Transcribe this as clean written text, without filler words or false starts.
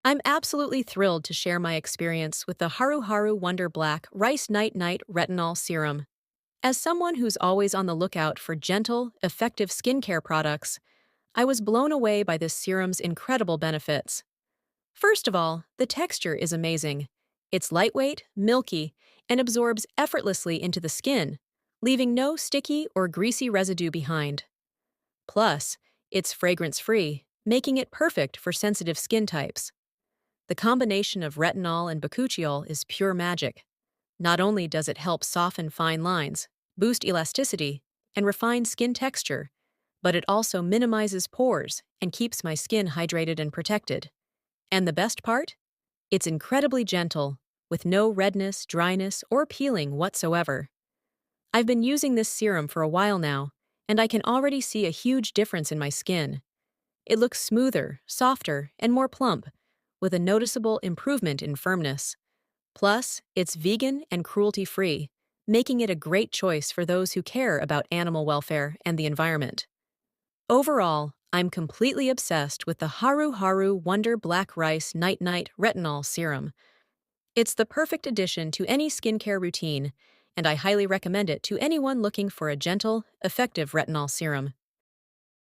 I'm absolutely thrilled to share my experience with the Haruharu Wonder Black Rice Night Night Retinol Serum. As someone who's always on the lookout for gentle, effective skincare products, I was blown away by this serum's incredible benefits. First of all, the texture is amazing. It's lightweight, milky, and absorbs effortlessly into the skin, leaving no sticky or greasy residue behind. Plus, it's fragrance-free, making it perfect for sensitive skin types. The combination of retinol and bakuchiol is pure magic. Not only does it help soften fine lines, boost elasticity, and refine skin texture, but it also minimizes pores and keeps my skin hydrated and protected. And the best part? It's incredibly gentle, with no redness, dryness, or peeling whatsoever. I've been using this serum for a while now, and I can already see a huge difference in my skin. It looks smoother, softer, and more plump, with a noticeable improvement in firmness. Plus, it's vegan and cruelty-free, making it a great choice for those who care about animal welfare and the environment. Overall, I'm completely obsessed with the Haruharu Wonder Black Rice Night Night Retinol Serum. It's the perfect addition to any skincare routine, and I highly recommend it to anyone looking for a gentle, effective retinol serum.